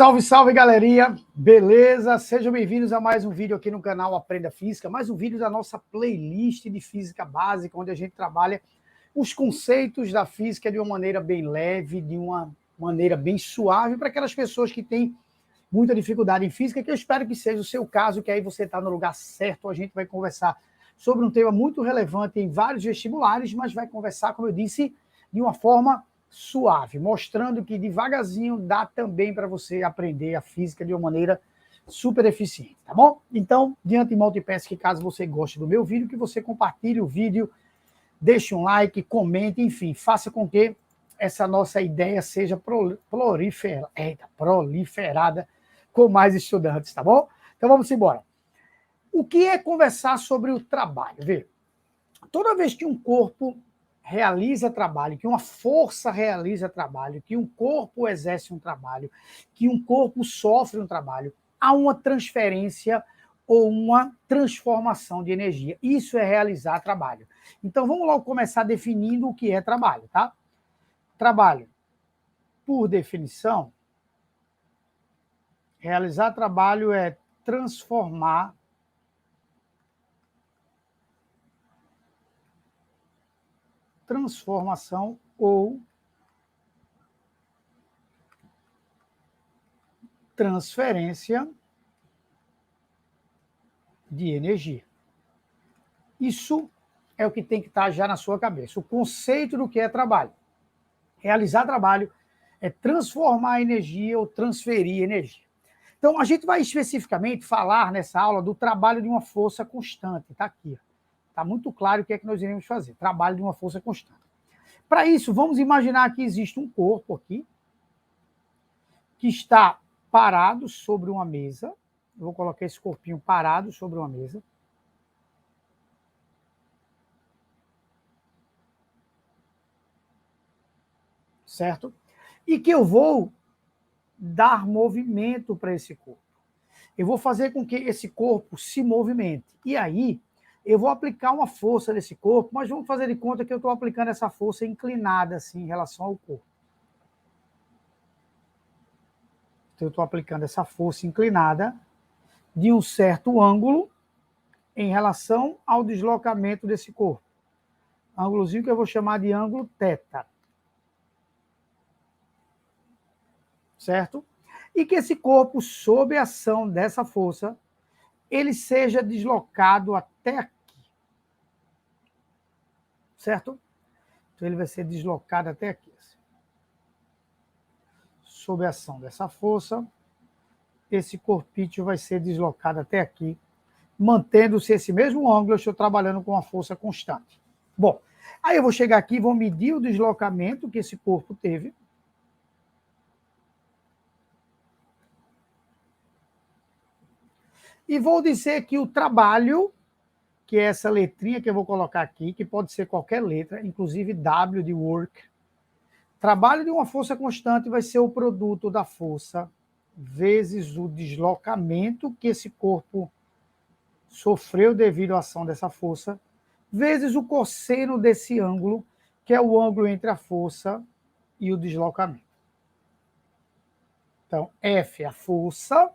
Salve, salve, galerinha! Beleza? Sejam bem-vindos a mais um vídeo aqui no canal Aprenda Física, mais um vídeo da nossa playlist de Física Básica, onde a gente trabalha os conceitos da física de uma maneira bem leve, de uma maneira bem suave, para aquelas pessoas que têm muita dificuldade em física, que eu espero que seja o seu caso, que aí você está no lugar certo. A gente vai conversar sobre um tema muito relevante em vários vestibulares, mas vai conversar, como eu disse, de uma forma suave, mostrando que devagarzinho dá também para você aprender a física de uma maneira super eficiente, tá bom? Então, de antemão, te peço que caso você goste do meu vídeo, que você compartilhe o vídeo, deixe um like, comente, enfim, faça com que essa nossa ideia seja proliferada com mais estudantes, tá bom? Então vamos embora. O que é conversar sobre o trabalho? Vê, toda vez que um corpo realiza trabalho, que uma força realiza trabalho, que um corpo exerce um trabalho, que um corpo sofre um trabalho, há uma transferência ou uma transformação de energia. Isso é realizar trabalho. Então vamos logo começar definindo o que é trabalho, tá? Trabalho, por definição, realizar trabalho é transformar transformação ou transferência de energia. Isso é o que tem que estar já na sua cabeça. O conceito do que é trabalho. Realizar trabalho é transformar energia ou transferir energia. Então, a gente vai especificamente falar nessa aula do trabalho de uma força constante. Está aqui. Está muito claro o que é que nós iremos fazer. Trabalho de uma força constante. Para isso, vamos imaginar que existe um corpo aqui que está parado sobre uma mesa. Eu vou colocar esse corpinho parado sobre uma mesa. Certo? E que eu vou dar movimento para esse corpo. Eu vou fazer com que esse corpo se movimente. E aí, eu vou aplicar uma força nesse corpo, mas vamos fazer de conta que eu estou aplicando essa força inclinada, assim, em relação ao corpo. Então, eu estou aplicando essa força inclinada de um certo ângulo em relação ao deslocamento desse corpo. Ângulozinho que eu vou chamar de ângulo θ. Certo? E que esse corpo, sob a ação dessa força, ele seja deslocado até aqui. Certo? Então, ele vai ser deslocado até aqui. Sob a ação dessa força, esse corpício vai ser deslocado até aqui, mantendo-se esse mesmo ângulo. Eu estou trabalhando com uma força constante. Bom, aí eu vou chegar aqui e vou medir o deslocamento que esse corpo teve. E vou dizer que o trabalho, que é essa letrinha que eu vou colocar aqui, que pode ser qualquer letra, inclusive W de work, trabalho de uma força constante vai ser o produto da força vezes o deslocamento que esse corpo sofreu devido à ação dessa força, vezes o cosseno desse ângulo, que é o ângulo entre a força e o deslocamento. Então, F é a força,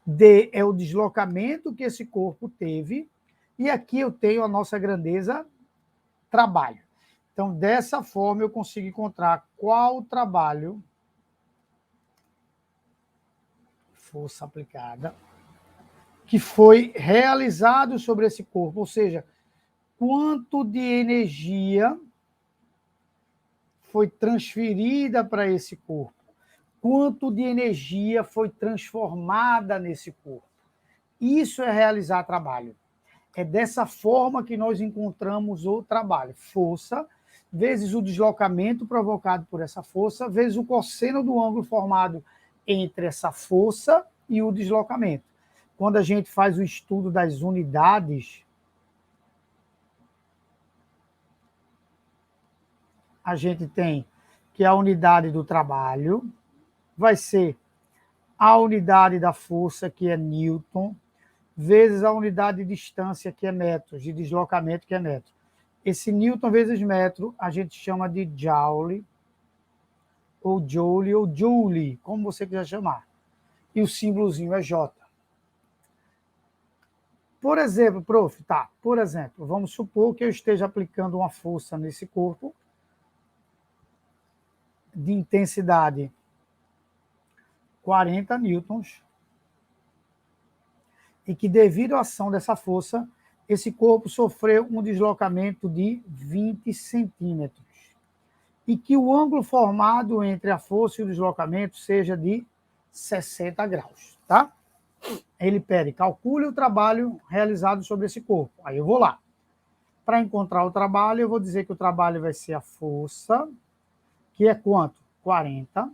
D é o deslocamento que esse corpo teve, e aqui eu tenho a nossa grandeza, trabalho. Então, dessa forma, eu consigo encontrar qual o trabalho, força aplicada, que foi realizado sobre esse corpo, ou seja, quanto de energia foi transferida para esse corpo, quanto de energia foi transformada nesse corpo. Isso é realizar trabalho. É dessa forma que nós encontramos o trabalho. Força, vezes o deslocamento provocado por essa força, vezes o cosseno do ângulo formado entre essa força e o deslocamento. Quando a gente faz o estudo das unidades, a gente tem que a unidade do trabalho vai ser a unidade da força, que é Newton, vezes a unidade de distância, que é metros, de deslocamento, que é metro. Esse Newton vezes metro, a gente chama de Joule, ou Joule, ou Joule, como você quiser chamar. E o símbolozinho é J. Por exemplo, por exemplo, vamos supor que eu esteja aplicando uma força nesse corpo de intensidade 40 newtons e que, devido à ação dessa força, esse corpo sofreu um deslocamento de 20 centímetros e que o ângulo formado entre a força e o deslocamento seja de 60 graus, tá? Ele pede, calcule o trabalho realizado sobre esse corpo. Aí eu vou lá. Para encontrar o trabalho, eu vou dizer que o trabalho vai ser a força, que é quanto? 40.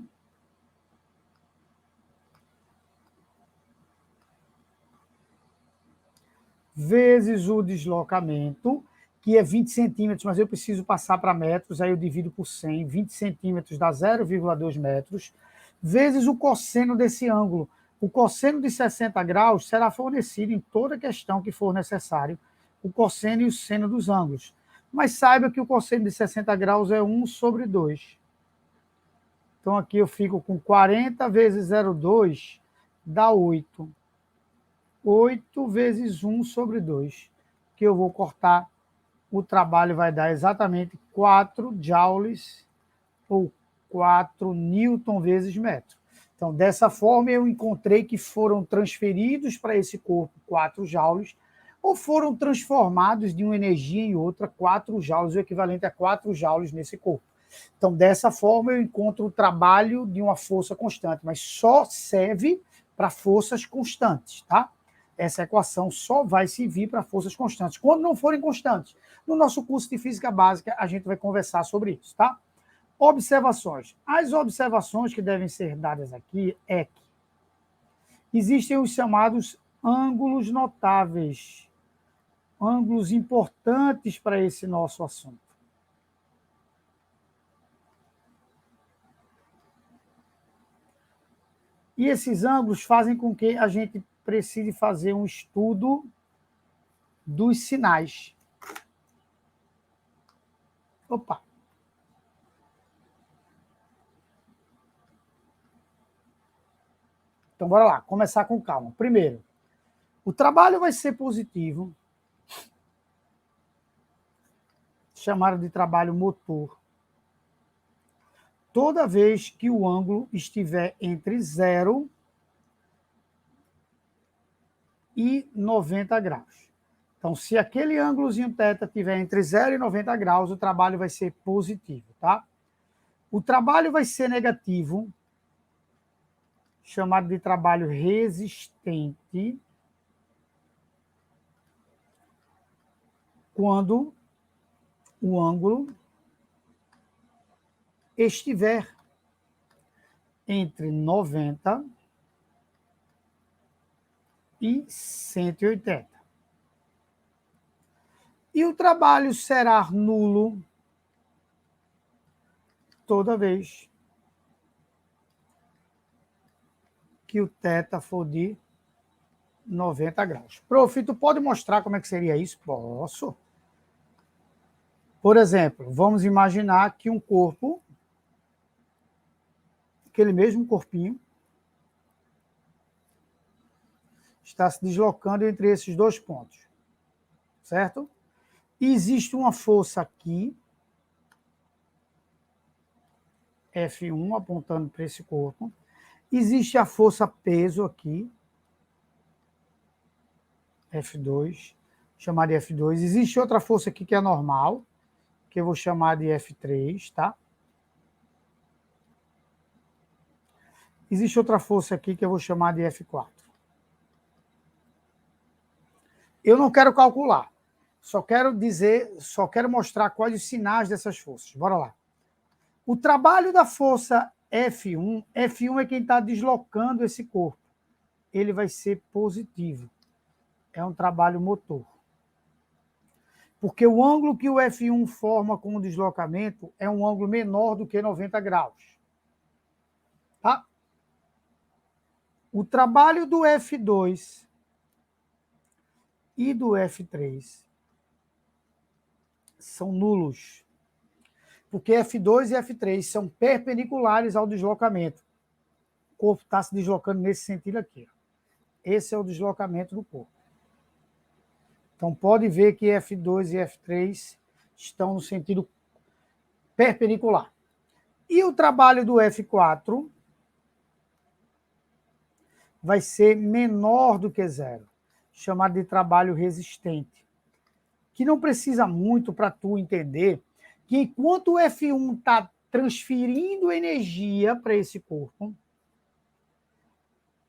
Vezes o deslocamento, que é 20 centímetros, mas eu preciso passar para metros, aí eu divido por 100, 20 centímetros dá 0,2 metros, vezes o cosseno desse ângulo. O cosseno de 60 graus será fornecido em toda questão que for necessário, o cosseno e o seno dos ângulos. Mas saiba que o cosseno de 60 graus é 1 sobre 2. Então, aqui eu fico com 40 vezes 0,2, dá 8. 8 vezes 1 sobre 2, que eu vou cortar, o trabalho vai dar exatamente 4 joules, ou 4 newton vezes metro. Então, dessa forma, eu encontrei que foram transferidos para esse corpo 4 joules, ou foram transformados de uma energia em outra 4 joules, o equivalente a 4 joules nesse corpo. Então, dessa forma, eu encontro o trabalho de uma força constante, mas só serve para forças constantes, tá? Essa equação só vai servir para forças constantes, quando não forem constantes. No nosso curso de Física Básica, a gente vai conversar sobre isso, tá? Observações. As observações que devem ser dadas aqui é que existem os chamados ângulos notáveis, ângulos importantes para esse nosso assunto. E esses ângulos fazem com que a gente precise fazer um estudo dos sinais. Opa! Então, bora lá, começar com calma. Primeiro, o trabalho vai ser positivo, chamado de trabalho motor, toda vez que o ângulo estiver entre 0 e 90 graus. Então, se aquele ângulozinho θ estiver entre 0 e 90 graus, o trabalho vai ser positivo, tá? O trabalho vai ser negativo, chamado de trabalho resistente, quando o ângulo estiver entre 90 e 180. E o trabalho será nulo toda vez que o θ for de 90 graus. Prof, tu pode mostrar como é que seria isso? Posso. Por exemplo, vamos imaginar que um corpo, aquele mesmo corpinho, está se deslocando entre esses dois pontos, certo? E existe uma força aqui, F1, apontando para esse corpo. Existe a força peso aqui, F2, chamar de F2. Existe outra força aqui que é normal, que eu vou chamar de F3, tá? Existe outra força aqui que eu vou chamar de F4. Eu não quero calcular, só quero mostrar quais os sinais dessas forças. Bora lá. O trabalho da força F1 é quem está deslocando esse corpo. Ele vai ser positivo. É um trabalho motor. Porque o ângulo que o F1 forma com o deslocamento é um ângulo menor do que 90 graus. Tá? O trabalho do F2 e do F3 são nulos. Porque F2 e F3 são perpendiculares ao deslocamento. O corpo está se deslocando nesse sentido aqui. Esse é o deslocamento do corpo. Então, pode ver que F2 e F3 estão no sentido perpendicular. E o trabalho do F4 vai ser menor do que zero, chamado de trabalho resistente, que não precisa muito para tu entender que enquanto o F1 está transferindo energia para esse corpo,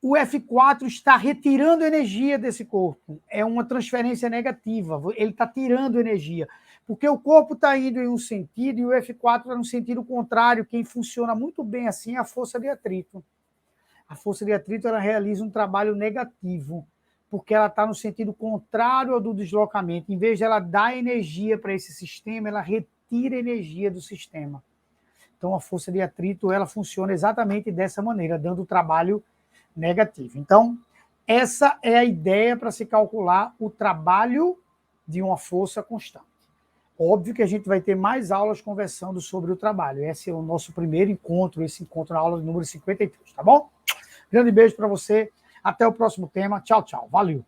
o F4 está retirando energia desse corpo. É uma transferência negativa, ele está tirando energia. Porque o corpo está indo em um sentido e o F4 está no sentido contrário. Quem funciona muito bem assim é a força de atrito. A força de atrito ela realiza um trabalho negativo, porque ela está no sentido contrário ao do deslocamento. Em vez de ela dar energia para esse sistema, ela retira energia do sistema. Então, a força de atrito ela funciona exatamente dessa maneira, dando trabalho negativo. Então, essa é a ideia para se calcular o trabalho de uma força constante. Óbvio que a gente vai ter mais aulas conversando sobre o trabalho. Esse é o nosso primeiro encontro, esse encontro na aula número 53, tá bom? Grande beijo para você. Até o próximo tema. Tchau, tchau. Valeu.